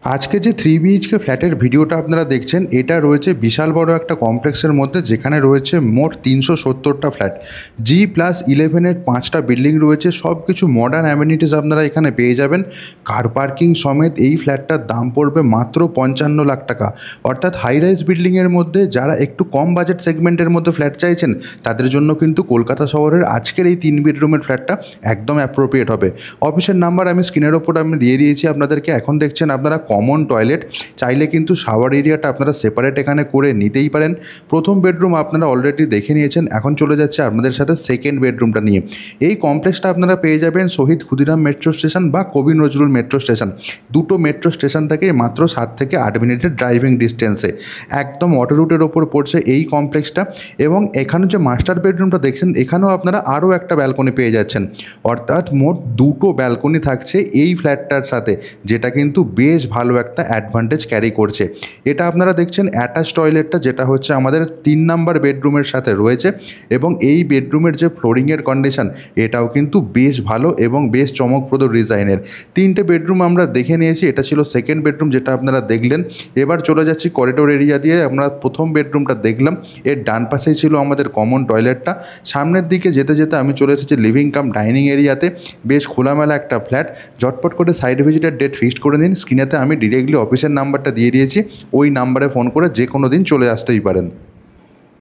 আজকে যে 3 BHK ফ্ল্যাটের ভিডিওটা আপনারা দেখছেন, এটা রয়েছে বিশাল বড় একটা কমপ্লেক্সের মধ্যে, যেখানে রয়েছে মোট 370টা ফ্ল্যাট। G+11-এর 5টা বিল্ডিং রয়েছে। সব কিছু মডার্ন অ্যামেনিটিস আপনারা এখানে পেয়ে যাবেন। কার পার্কিং সমেত এই ফ্ল্যাটটার দাম পড়বে মাত্র 55 লাখ টাকা। অর্থাৎ হাই রাইজ বিল্ডিংয়ের মধ্যে যারা একটু কম বাজেট সেগমেন্টের মধ্যে ফ্ল্যাট চাইছেন, তাদের জন্য কিন্তু কলকাতা শহরের আজকের এই 3 বেডরুমের ফ্ল্যাটটা একদম অ্যাপ্রোপ্রিয়েট হবে। অফিসের নাম্বার আমি স্ক্রিনের ওপর আমি দিয়ে দিয়েছি আপনাদেরকে। এখন দেখছেন আপনারা কমন টয়লেট, চাইলে কিন্তু শাওয়ার এরিয়াটা আপনারা সেপারেট এখানে করে নিতেই পারেন। প্রথম বেডরুম আপনারা অলরেডি দেখে নিয়েছেন। এখন চলে যাচ্ছে আপনাদের সাথে সেকেন্ড বেডরুমটা নিয়ে। এই কমপ্লেক্সটা আপনারা পেয়ে যাবেন শহীদ ক্ষুদিরাম মেট্রো স্টেশন বা কবি নজরুল মেট্রো স্টেশন, দুটো মেট্রো স্টেশন থেকে মাত্র 7 থেকে 8 মিনিটের ড্রাইভিং ডিস্টেন্সে। একদম অটো রুটের ওপর পড়ছে এই কমপ্লেক্সটা। এবং এখানে যে মাস্টার বেডরুমটা দেখছেন, এখানেও আপনারা আরও একটা ব্যালকনি পেয়ে যাচ্ছেন। অর্থাৎ মোট দুটো ব্যালকনি থাকছে এই ফ্ল্যাটটার সাথে, যেটা কিন্তু বেশ ভালো একটা অ্যাডভান্টেজ ক্যারি করছে। এটা আপনারা দেখছেন অ্যাটাচ টয়লেটটা, যেটা হচ্ছে আমাদের 3 নাম্বার বেডরুমের সাথে রয়েছে। এবং এই বেডরুমের যে ফ্লোরিংয়ের কন্ডিশন, এটাও কিন্তু বেশ ভালো এবং বেশ চমকপ্রদ ডিজাইনের। 3টে বেডরুম আমরা দেখে নিয়েছি। এটা ছিল সেকেন্ড বেডরুম, যেটা আপনারা দেখলেন। এবার চলে যাচ্ছি করিডোর এরিয়া দিয়ে। আমরা প্রথম বেডরুমটা দেখলাম। এর ডান পাশেই ছিল আমাদের কমন টয়লেটটা। সামনের দিকে যেতে যেতে আমি চলে এসেছি লিভিং কাম ডাইনিং এরিয়াতে। বেশ খোলামেলা একটা ফ্ল্যাট। ঝটপট করে সাইড ভিজিটের ডেট ফিক্সড করে দিন। স্ক্রিনেতে আমি ডিরেক্টলি অফিসের নাম্বারটা দিয়ে দিয়েছি। ওই নাম্বারে ফোন করে যে কোনো দিন চলে আসতেই পারেন।